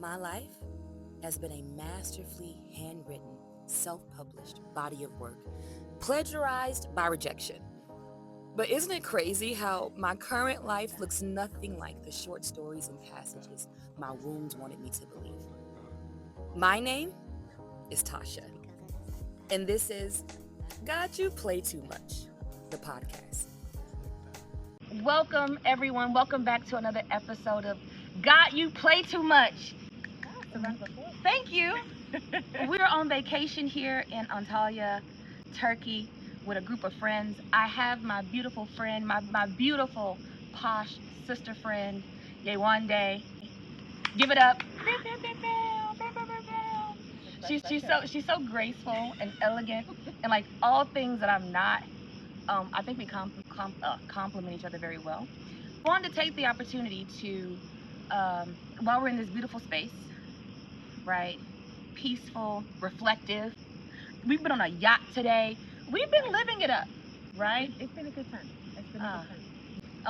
My life has been a masterfully handwritten, self-published body of work, plagiarized by rejection. But isn't it crazy how my current life looks nothing like the short stories and passages my wounds wanted me to believe? My name is Tasha, and this is God You Play Too Much, the podcast. Welcome, everyone. Welcome back to another episode of God You Play Too Much. Thank you. We're on vacation here in Antalya, Turkey, with a group of friends. I have my beautiful friend, my beautiful posh sister friend, Yewande. Give it up. She's so graceful and elegant, and like all things that I'm not. I think we complement each other very well. I wanted to take the opportunity to, while we're in this beautiful space, right? Peaceful, reflective. We've been on a yacht today. We've been living it up, right? It's been a good time.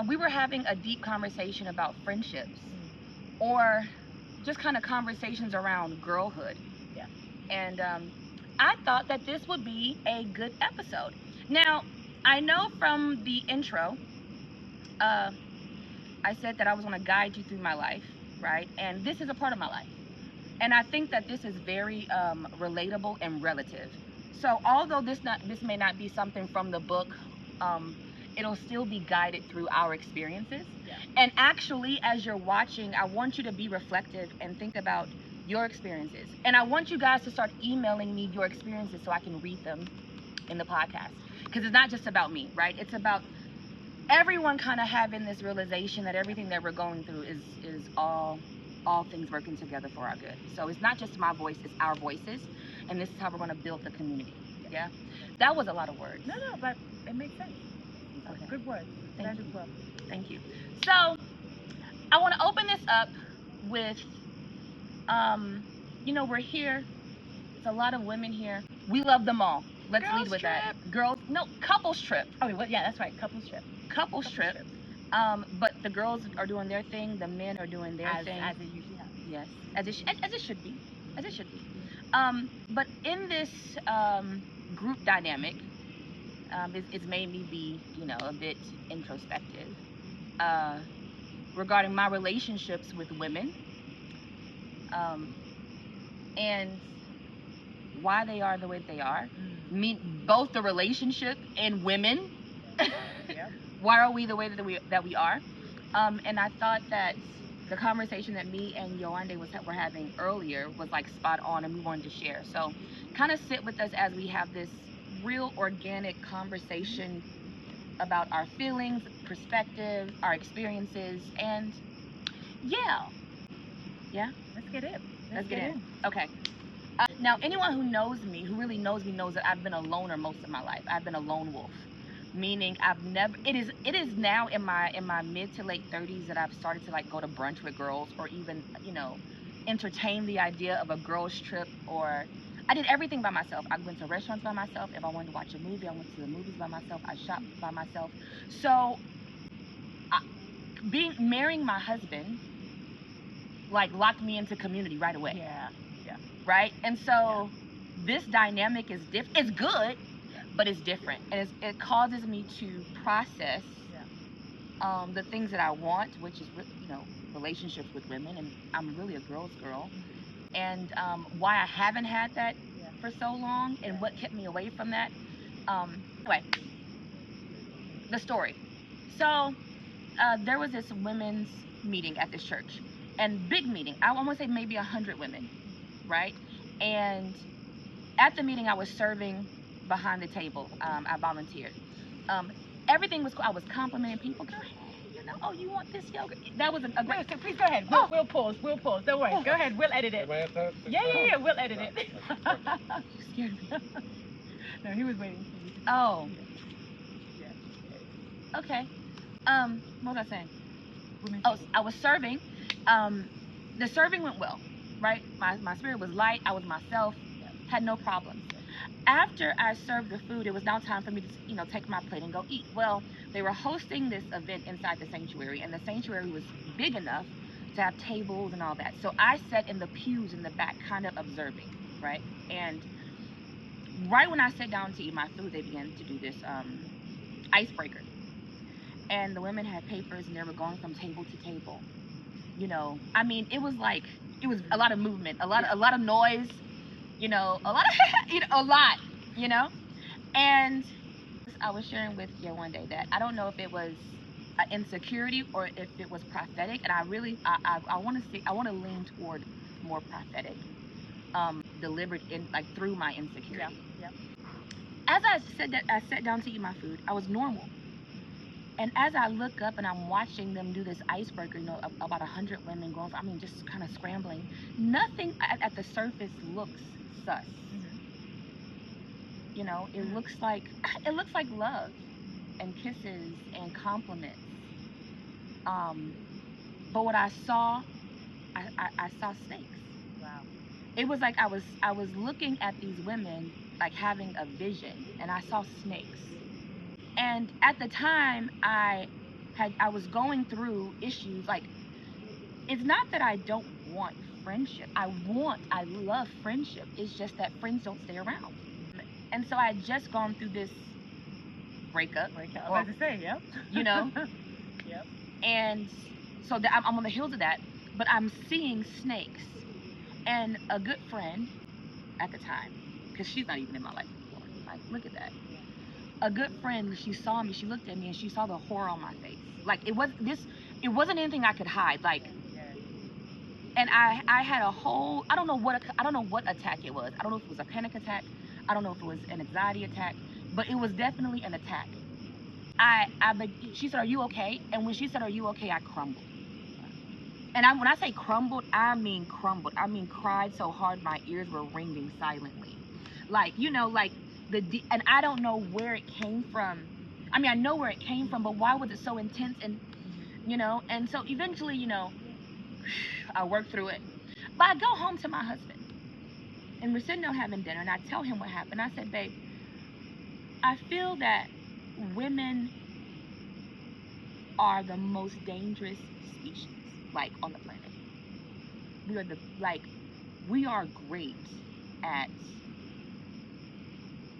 We were having a deep conversation about friendships, or just kind of conversations around girlhood. Yeah. And I thought that this would be a good episode. Now, I know from the intro, I said that I was going to guide you through my life, right? And this is a part of my life. And I think that this is very relatable and relative. So although this may not be something from the book, it'll still be guided through our experiences. Yeah. And actually, as you're watching, I want you to be reflective and think about your experiences. And I want you guys to start emailing me your experiences so I can read them in the podcast. Because it's not just about me, right? It's about everyone kind of having this realization that everything that we're going through is all things working together for our good. So it's not just my voice, it's our voices, and this is how we're going to build the community. Yeah, that was a lot of words. No, but it makes sense. Okay. Good word. Thank you. Well. Thank you. So I want to open this up with, we're here. It's a lot of women here. We love them all. Let's lead with that. Couples trip. Oh, well, yeah, that's right. Couples trip. Couples trip. But the girls are doing their thing. The men are doing their thing. As it usually happens. Yes, as it should be. As it should be. But in this group dynamic, it's made me be, a bit introspective regarding my relationships with women, and why they are the way they are. Both the relationship and women. Yeah. Why are we the way that we are? And I thought that the conversation that me and Yewande were having earlier was like spot on, and we wanted to share. So kind of sit with us as we have this real organic conversation about our feelings, perspective, our experiences, and yeah. Let's get in. Let's get in. Okay. Now, anyone who knows me, who really knows me, knows that I've been a loner most of my life. I've been a lone wolf, meaning it is now in my mid to late 30s that I've started to like go to brunch with girls, or even entertain the idea of a girls trip. Or I did everything by myself. I went to restaurants by myself. If I wanted to watch a movie, I went to the movies by myself. I shopped by myself. So marrying my husband like locked me into community right away. Yeah. Right? And so this dynamic is different. It's good, but it's different, and it causes me to process the things that I want, which is relationships with women, and I'm really a girl's girl, and why I haven't had that for so long, and what kept me away from that. Anyway, the story. So there was this women's meeting at this church, and big meeting. I want to say maybe 100 women, right? And at the meeting, I was serving behind the table. I volunteered. Everything was cool. I was complimenting people. Girl, hey, you want this yogurt? That was a great. Please go ahead. We'll pause. Don't worry. Go ahead. We'll edit it. Yeah. We'll edit it. Scared me. No, he was waiting for you. Oh. Yeah. Okay. What was I saying? I was serving. The serving went well, right? My spirit was light. I was myself. Had no problems. After I served the food, it was now time for me to, take my plate and go eat. Well, they were hosting this event inside the sanctuary, and the sanctuary was big enough to have tables and all that. So I sat in the pews in the back, kind of observing, right? And right when I sat down to eat my food, they began to do this icebreaker. And the women had papers and they were going from table to table. You know, I mean, it was a lot of movement, a lot of noise, you know, a lot of a lot, you know. And I was sharing with you one day that I don't know if it was an insecurity or if it was prophetic, and I want to lean toward more prophetic, delivered in like through my insecurity. Yeah. As I sat down to eat my food, I was normal. And as I look up and I'm watching them do this icebreaker, you know, about 100 women going, just kind of scrambling. Nothing at the surface looks sus. You know, it looks like love and kisses and compliments. But what I saw, I saw snakes. Wow. It was like I was looking at these women like having a vision, and I saw snakes. And at the time, I was going through issues. Like, it's not that I don't want friendship. I love friendship. It's just that friends don't stay around. And so I had just gone through this breakup. I was about to say, yeah. You know? Yep. And so I'm on the heels of that, but I'm seeing snakes. And a good friend at the time, because she's not even in my life anymore. Like, look at that. A good friend, she saw me, she looked at me, and she saw the horror on my face. Like, it wasn't anything I could hide. Like, and I had a whole, I don't know what attack it was. I don't know if it was a panic attack. I don't know if it was an anxiety attack, but it was definitely an attack. She said, "Are you okay?" And when she said, "Are you okay?" I crumbled. And when I say crumbled, I mean crumbled. I mean cried so hard my ears were ringing silently. Like, you know, like and I don't know where it came from. I mean, I know where it came from, but why was it so intense? And, you know, and so eventually, you know, I worked through it. But I go home to my husband, and we're sitting down having dinner, and I tell him what happened. I said, "Babe, I feel that women are the most dangerous species, like, on the planet. We are great at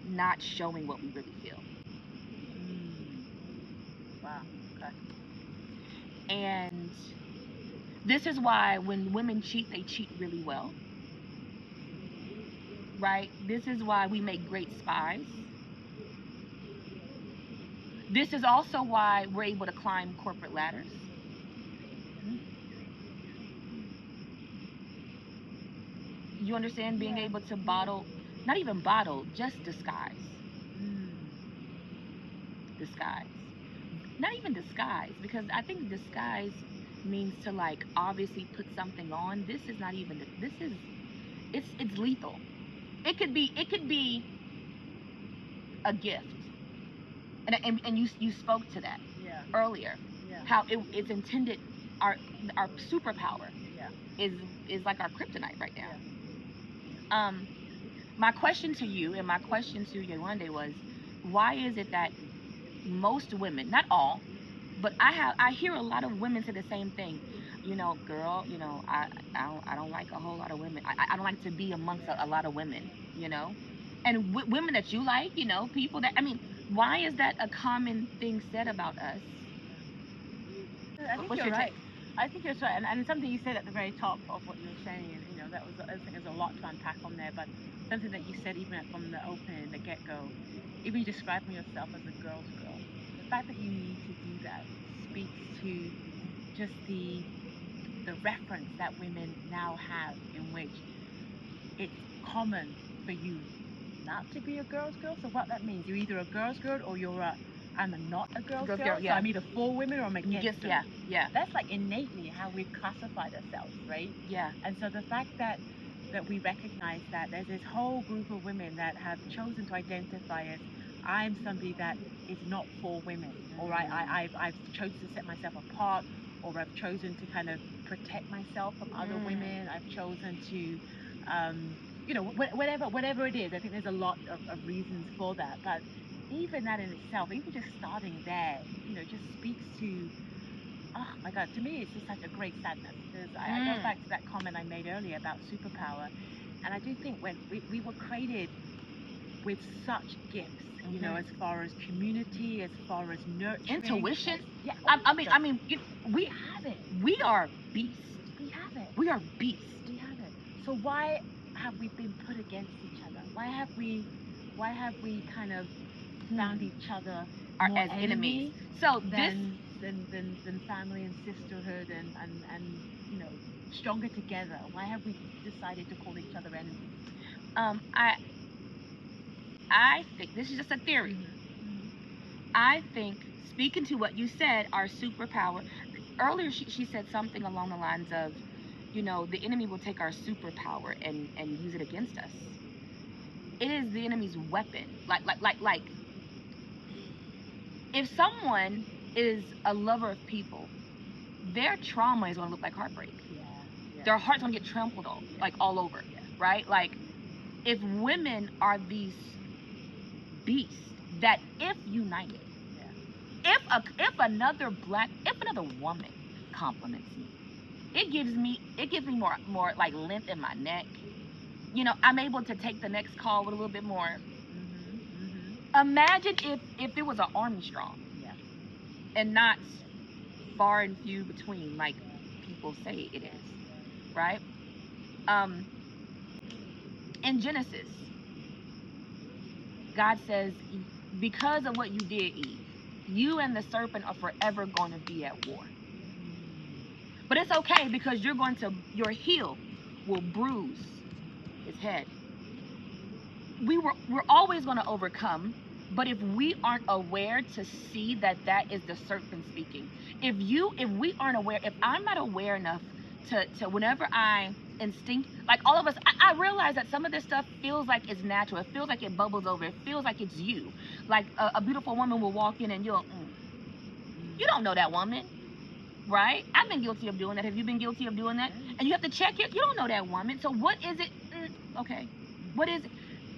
not showing what we really feel." Wow. Okay. And this is why when women cheat, they cheat really well. Right? This is why we make great spies. This is also why we're able to climb corporate ladders. You understand? Being able to not even bottle, just disguise. Disguise. Not even disguise, because I think disguise means to, like, obviously put something on. This is not even, it's lethal. It could be a gift. And you spoke to that earlier. Yeah. How it's intended, our superpower is like our kryptonite right now. Yeah. My question to you and my question to Yewande was, why is it that most women, not all, but I hear a lot of women say the same thing. You know, girl, you know, I don't like a whole lot of women. I don't like to be amongst a lot of women, you know. And women that you like, you know, people that, I mean, why is that a common thing said about us? I think you're right. I think you're right, and something you said at the very top of what you were saying, and you know, I think there's a lot to unpack on there, but something that you said even from the opening, the get-go, even describing yourself as a girl's girl, the fact that you need to do that speaks to just the reference that women now have, in which it's common for you not to be a girl's girl. So what that means, you're either a girl's girl or I'm not a girl's girl. Yeah. So I'm either for women or I'm against them. Yeah. That's like innately how we've classified ourselves, right? Yeah. And so the fact that we recognize that there's this whole group of women that have chosen to identify as, I'm somebody that is not for women, or I've chosen to set myself apart, or I've chosen to kind of protect myself from other women. I've chosen to, you know, whatever it is. I think there's a lot of reasons for that, but even that in itself, even just starting there, you know, just speaks to oh my God, to me, it's just such a great sadness because I go back to that comment I made earlier about superpower. And I do think when we were created with such gifts, you know, as far as community, as far as nurturing, intuition. Yeah, I mean, we have it. We are beasts. We have it. We are beasts. We have it. So why have we been put against each other? Why have we kind of found each other more as enemies? So than family and sisterhood and you know, stronger together? Why have we decided to call each other enemies? I think this is just a theory. I think, speaking to what you said, our superpower. Earlier, she said something along the lines of, you know, the enemy will take our superpower and use it against us. It is the enemy's weapon. Like, if someone is a lover of people, their trauma is going to look like heartbreak. Yeah. Their heart's going to get trampled on, like all over, right? Like, if women are these beasts that if united, if another woman compliments me, it gives me more like length in my neck. You know, I'm able to take the next call with a little bit more. Imagine if it was an army strong, and not far and few between, like people say it is, right? In Genesis, God says, because of what you did, Eve, you and the serpent are forever going to be at war. But it's okay, because your heel will bruise his head. We're always going to overcome, but if we aren't aware to see that is the serpent speaking, if we aren't aware, if I'm not aware enough to whenever I instinct, like all of us, I realize that some of this stuff feels like it's natural. It feels like it bubbles over. It feels like it's you. Like a beautiful woman will walk in and you don't know that woman, right? I've been guilty of doing that. Have you been guilty of doing that? And you have to check it. You don't know that woman. So what is it? Okay, what is it?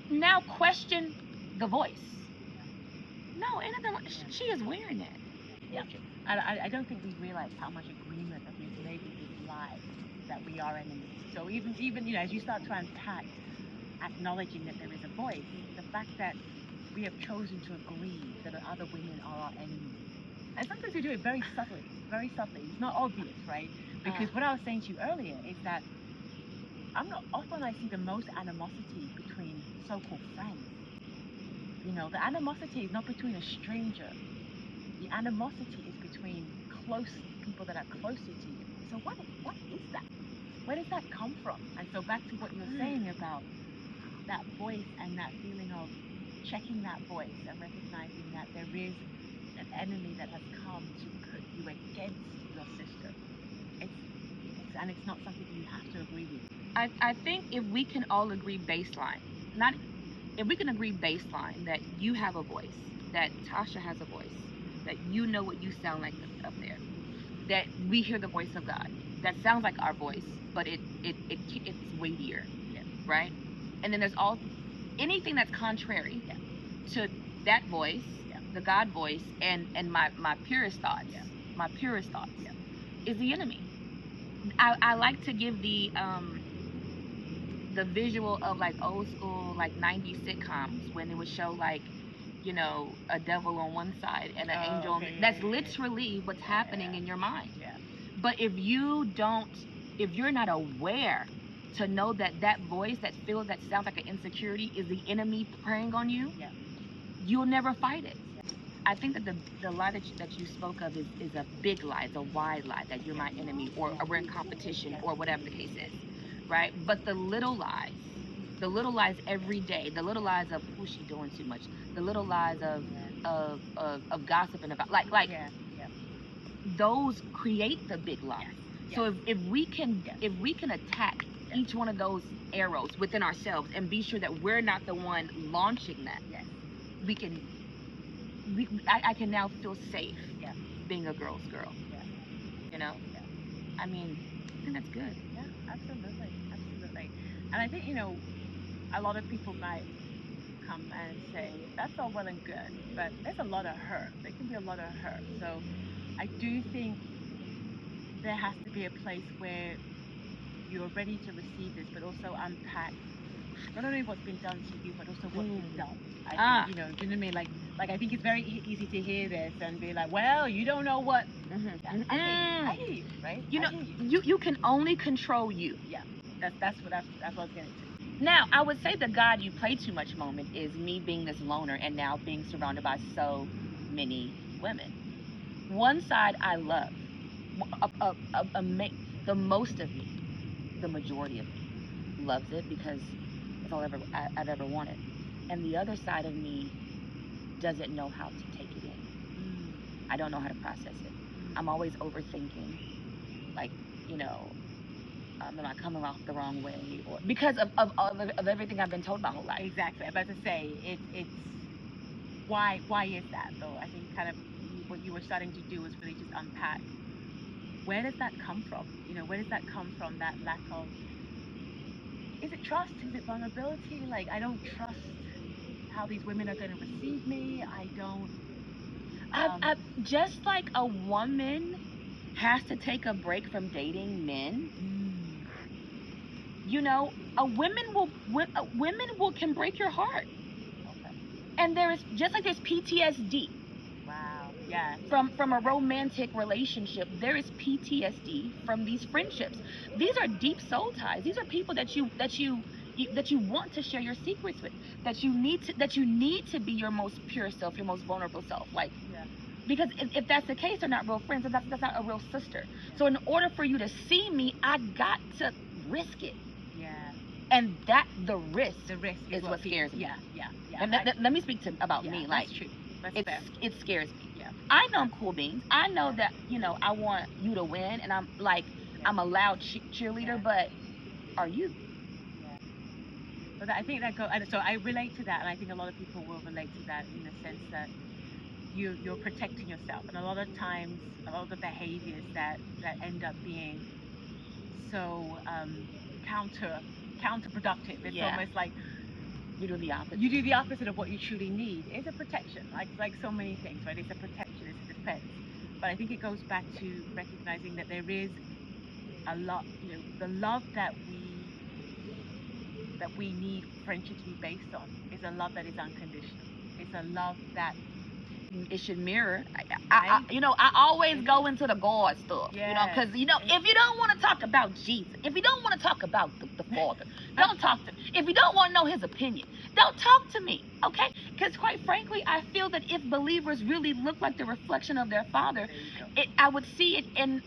Now question the voice. No, ain't nothing. She is wearing it. Yeah. I don't think we realize how much agreement that we've made with this lie that we are enemies. So even you know, as you start to unpack, acknowledging that there is a voice, the fact that we have chosen to agree that other women are our enemies, and sometimes we do it very subtly. It's not obvious, right? Because what I was saying to you earlier is that often I see the most animosity between so-called friends. You know, the animosity is not between a stranger. The animosity is between close people that are closer to you. So what is that? Where does that come from? And so back to what you were saying about that voice and that feeling of checking that voice and recognizing that there is an enemy that has come to put you against your sister. It's not something you have to agree with. I think if we can all agree baseline, if we can agree baseline that you have a voice, that Tasha has a voice, that you know what you sound like up there, that we hear the voice of God, that sounds like our voice, but it's weightier, right? And then there's anything that's contrary to that voice, the God voice, and my purest thoughts, is the enemy. I like to give the visual of like old school, like 90s sitcoms when it would show like, you know, a devil on one side and an angel on that's literally what's happening in your mind. But if you're not aware to know that voice, that sounds like an insecurity is the enemy preying on you, you'll never fight it. I think that the lie that you spoke of is a big lie, it's a wide lie, that you're my enemy or we're in competition or whatever the case is, right? But the little lies every day, the little lies of, oh, she doing too much, the little lies of gossiping about, like those create the big lies. So if we can attack each one of those arrows within ourselves and be sure that we're not the one launching that, I can now feel safe being a girl's girl. You know? I mean, I think that's good. Yeah, absolutely. And I think, you know, a lot of people might come and say, that's all well and good, but there's a lot of hurt. There can be a lot of hurt. So I do think there has to be a place where you're ready to receive this, but also unpack not only what's been done to you, but also what you've done. I think, you know, do you know what I mean? Like I think it's very easy to hear this and be like, well, you don't know what. I hear you, right? You know, I hear you. you can only control you. Yeah, that's what I was getting to. Now, I would say the God you play too much moment is me being this loner and now being surrounded by so many women. One side I love, the most of me, the majority of me loves it because it's all I've ever wanted. And the other side of me doesn't know how to take it in. I don't know how to process it. I'm always overthinking, like, you know, am I coming off the wrong way, or because of everything I've been told my whole life. Exactly. I'm about to say it's why is that though? I think kind of what you were starting to do was really just unpack where does that come from? You know, where does that come from? That lack of, is it trust? Is it vulnerability? Like, I don't trust how these women are going to receive me. I don't. I just like a woman has to take a break from dating men. You know, women will can break your heart. Okay. And there is, just like there's PTSD. Wow. Yeah. From a romantic relationship, there is PTSD from these friendships. These are deep soul ties. These are people that you want to share your secrets with, that you need to be your most pure self, your most vulnerable self. Like, because if that's the case, they're not real friends. That's not a real sister. So in order for you to see me, I got to risk it. Yeah. And the risk is what scares me. Yeah. And let me speak about me. Like, that's true. It scares me. Yeah. I know I'm cool beans. I know that, you know, I want you to win, and I'm like, I'm a loud cheerleader, but are you? Yeah. But I think that so I relate to that, and I think a lot of people will relate to that in the sense that you're protecting yourself, and a lot of times, a lot of the behaviors that end up being so counterproductive. It's almost like you do the opposite. You do the opposite of what you truly need. It's a protection, like so many things, right? It's a protection, it's a defense. But I think it goes back to recognizing that there is a lot, you know, the love that we need friendship to be based on is a love that is unconditional. It's a love that it should mirror. I you know, I always go into the God stuff, you know, because, you know, if you don't want to talk about Jesus, if you don't want to talk about the Father, don't talk to me. If you don't want to know his opinion, don't talk to me, okay? Because quite frankly, I feel that if believers really look like the reflection of their Father, I would see it in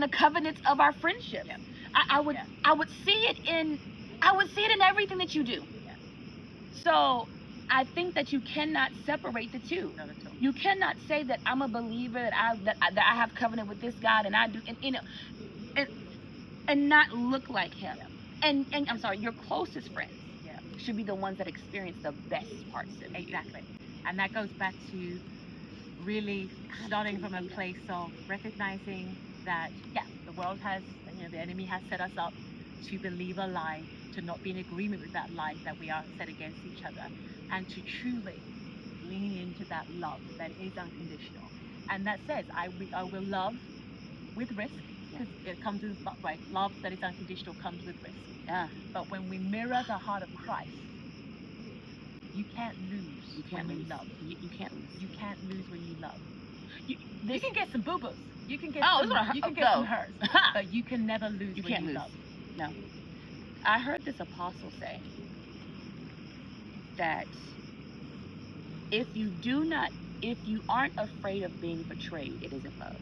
the covenants of our friendship. I would see it in everything that you do. So I think that you cannot separate the two. You cannot say that I'm a believer, that I have covenant with this God, and I do, and, you know, and not look like him. And I'm sorry, your closest friends should be the ones that experience the best parts of you. Exactly. And that goes back to really starting from a place of recognizing that, the world has, you know, the enemy has set us up to believe a lie, to not be in agreement with that lie that we are set against each other, and to truly lean into that love that is unconditional, and that says I will love with risk, because it comes with love that is unconditional comes with risk. But when we mirror the heart of Christ, you can't lose when you love. You can't lose. You can't lose when you love. You can get some boo-boos. You can get some hurts, but you can never lose when you love. No. I heard this apostle say that if you aren't afraid of being betrayed, it isn't love.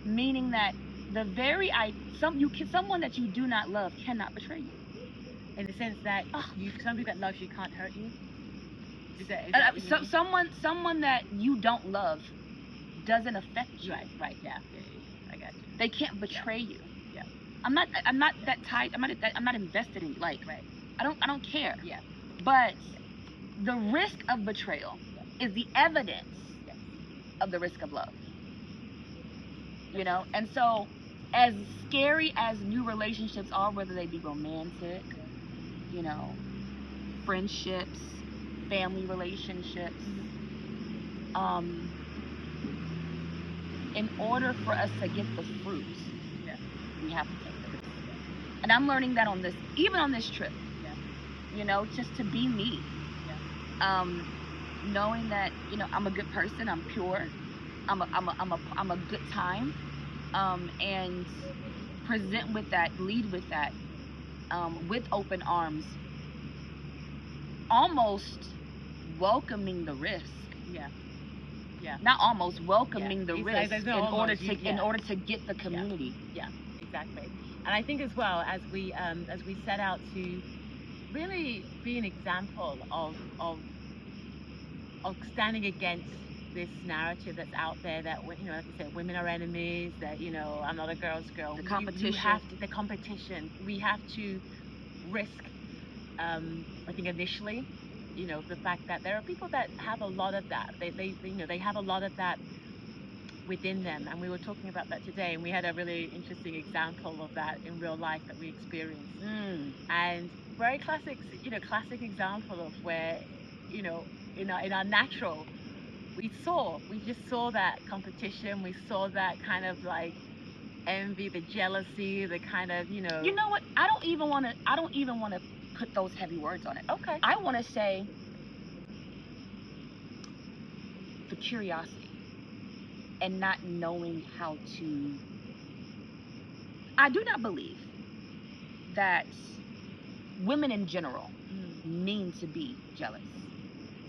Meaning that someone that you do not love cannot betray you. In the sense that somebody that loves you can't hurt you. Someone that you don't love doesn't affect you. Right. Yeah. I got you. They can't betray you. Yeah. I'm not that tight. I'm not invested in you. Like, I don't care. Yeah. But the risk of betrayal is the evidence of the risk of love. You know, and so as scary as new relationships are, whether they be romantic, you know, friendships, family relationships, in order for us to get the fruits, Yeah. we have to take the risk. And I'm learning that on this, even on this trip. Yeah. You know, just to be me. Yeah. Knowing that, you know, I'm a good person, I'm pure, I'm a good time, and present with that, lead with that, with open arms, almost welcoming the risk. Yeah. Yeah. Not almost welcoming the risk like, in order to get the community. Yeah. Exactly. And I think as well, as we set out to really be an example of standing against this narrative that's out there that, you know, like I said, women are enemies, that, you know, I'm not a girl's girl. The competition. The competition. We have to risk, I think initially, you know, the fact that there are people that have a lot of that. They you know, they have a lot of that within them. And we were talking about that today, and we had a really interesting example of that in real life that we experienced. And very classic example of where, you know, in our natural, we just saw that competition, we saw that kind of like envy, the jealousy, the kind of, you know. You know what? I don't even want to put those heavy words on it. Okay. I want to say the curiosity and not knowing how to. I do not believe that women in general mean to be jealous.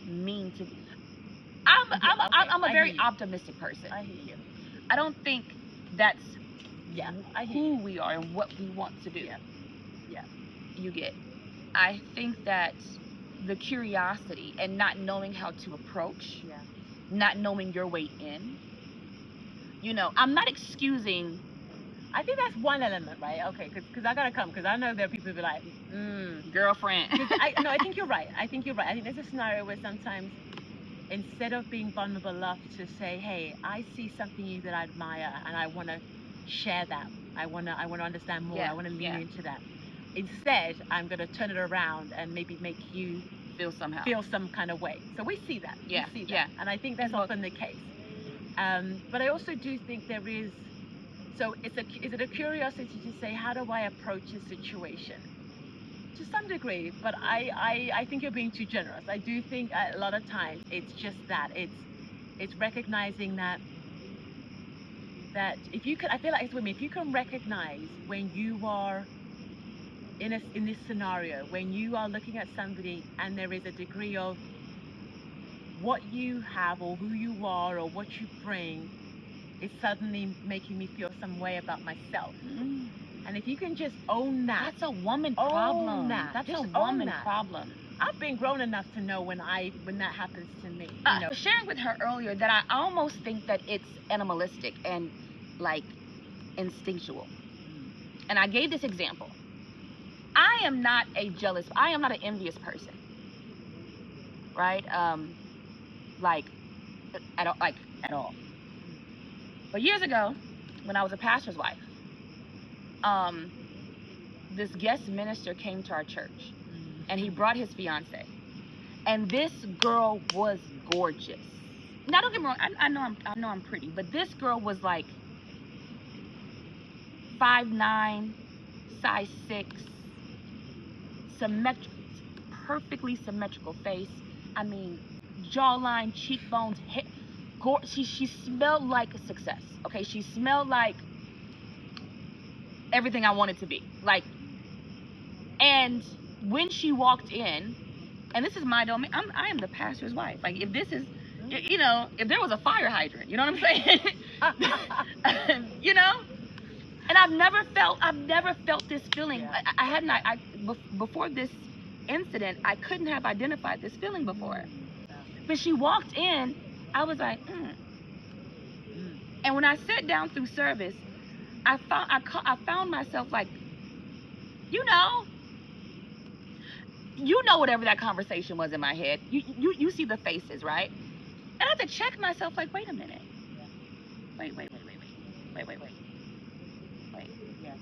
Mean to be. I'm a very optimistic person. I hear you. I don't think that's who we are and what we want to do. Yeah. You get. I think that the curiosity and not knowing how to approach, not knowing your way in. You know, I'm not excusing. I think that's one element, right? Okay, because I gotta come, because I know there are people who be like, girlfriend. I think you're right. I think there's a scenario where sometimes, instead of being vulnerable enough to say, hey, I see something in you that I admire, and I want to share that. I want to understand more. I want to lean into that. Instead, I'm going to turn it around and maybe make you feel some kind of way. So we see that. Yeah. We see that. And I think that's often the case. But I also do think there is. So is it a curiosity to say, how do I approach a situation? To some degree, but I think you're being too generous. I do think a lot of times it's just that it's recognizing that if you can, I feel like it's women, if you can recognize when you are in this scenario, when you are looking at somebody and there is a degree of what you have or who you are or what you bring is suddenly making me feel some way about myself. And if you can just own that. That's a woman problem. That's just a woman problem. I've been grown enough to know when that happens to me. I was sharing with her earlier that I almost think that it's animalistic and like instinctual. And I gave this example. I am not an envious person. Right? At all. But years ago, when I was a pastor's wife, this guest minister came to our church, and he brought his fiance, and this girl was gorgeous. Now don't get me wrong, I know I'm pretty, but this girl was like 5'9", size 6, perfectly symmetrical face. I mean, jawline, cheekbones, hair. She smelled like a success. Okay, she smelled like everything I wanted to be. Like, and when she walked in, and this is my domain, I am the pastor's wife. Like, if this is, you know, if there was a fire hydrant, you know what I'm saying? You know, and I've never felt this feeling. Before this incident, I couldn't have identified this feeling before. But she walked in, I was like, And when I sat down through service, I found myself like, you know whatever that conversation was in my head. You see the faces, right? And I had to check myself, like, wait a minute. Wait. Yeah.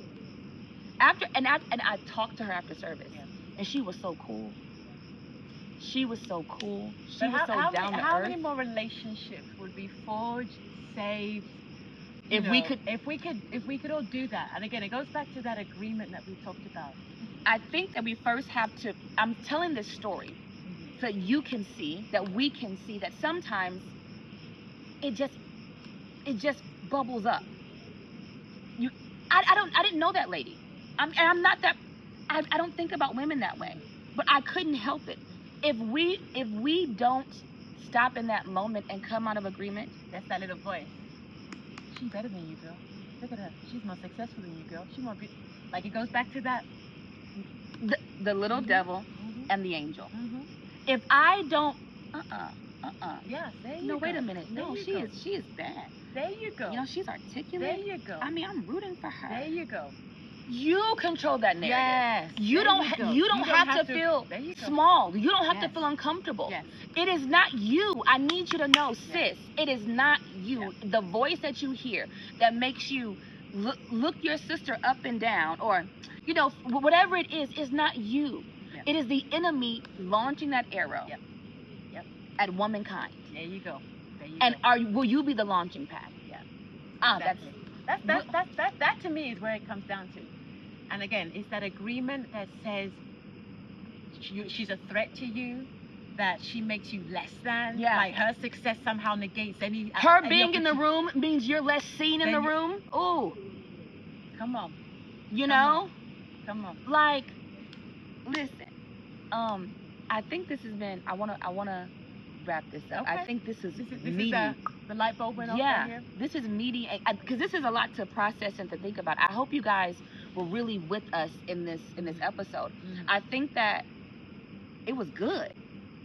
I talked to her after service, and she was so cool. She was so cool. She was so down to earth. How many more relationships would be forged, saved, If we could, if we could all do that, and again, it goes back to that agreement that we talked about. I think that we first have to. I'm telling this story so that you can see, that we can see that sometimes it just bubbles up. I didn't know that lady. I'm not that. I don't think about women that way, but I couldn't help it. If we don't stop in that moment and come out of agreement, that's that little voice. She's better than you, girl. Look at her. She's more successful than you, girl. She more like, it goes back to that. The little devil and the angel. If I don't, Yeah, there you go. No, wait a minute. No, she is bad. There you go. You know, she's articulate. There you go. I mean, I'm rooting for her. There you go. You control that narrative. Yes. You don't have to feel small. You don't have to feel uncomfortable. Yes. It is not you. I need you to know, sis. It is not you. The voice that you hear that makes you look your sister up and down, or, you know, whatever it is not you. Yep. It is the enemy launching that arrow at womankind. There you go. And will you be the launching pad? Yeah. Exactly. That to me is where it comes down to. And again, it's that agreement that says she's a threat to you, that she makes you less than. Yeah. Like her success somehow negates any. Her being in the room means you're less seen in the room. Ooh. Come on. You know? Come on. Like, listen. I think this has been. I wanna wrap this up. Okay. I think this is meaty. The light bulb went off right here. This is meaty, because this is a lot to process and to think about. I hope you guys were really with us in this episode. I think that it was good.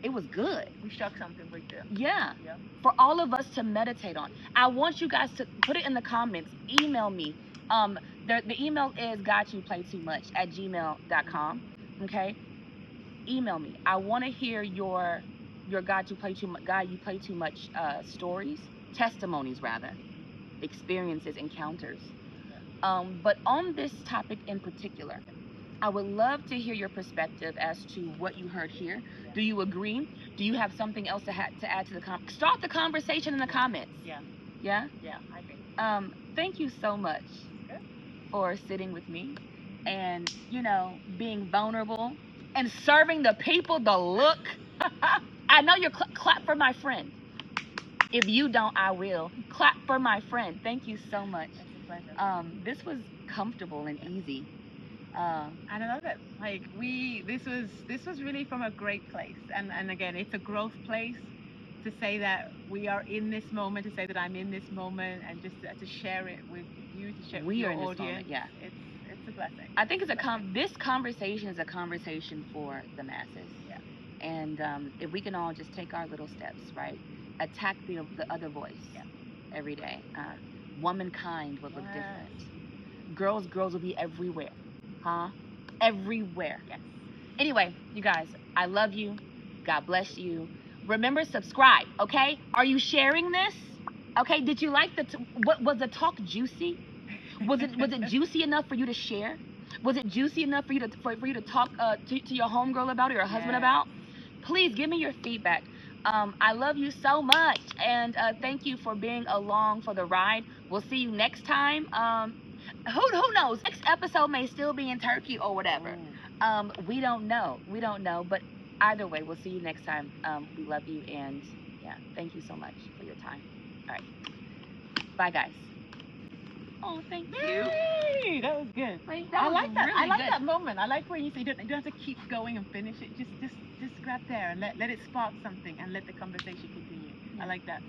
It was good. We struck something right there. Yeah. For all of us to meditate on. I want you guys to put it in the comments. Email me. The email is godyouPlayTooMuch@gmail.com. Okay. Email me. I want to hear your God you play too much stories, testimonies rather, experiences, encounters. But on this topic in particular, I would love to hear your perspective as to what you heard here. Do you agree? Do you have something else to add to the start the conversation in the comments? Yeah. Yeah? Yeah, I agree. Thank you so much for sitting with me and, you know, being vulnerable and serving the people the look. I know you're clap for my friend. If you don't, I will. Clap for my friend. Thank you so much. It's a pleasure. This was comfortable and easy. And I love it. Like this was really from a great place. And again, it's a growth place to say that we are in this moment, to say that I'm in this moment, and just to share it with you, to share it with your audience. Moment, yeah. It's a blessing. I think this conversation is a conversation for the masses. Yeah. And if we can all just take our little steps, right? Attack the other voice every day. Womankind will look different. Girls will be everywhere. Huh? Everywhere. Yes. Anyway, you guys, I love you. God bless you. Remember, subscribe, okay? Are you sharing this? Okay, did you like was the talk juicy? Was it juicy enough for you to share? Was it juicy enough for you to talk to your homegirl about or your husband about? Please give me your feedback. I love you so much, and thank you for being along for the ride. We'll see you next time. Who knows? Next episode may still be in Turkey or whatever. We don't know. But either way, we'll see you next time. We love you, and thank you so much for your time. All right. Bye, guys. Oh, thank you. Yay, that was good. Wait, I like that. Really I like good. that moment. I like where you say you don't have to keep going and finish it. Just grab there and let it spark something and let the conversation continue. I like that.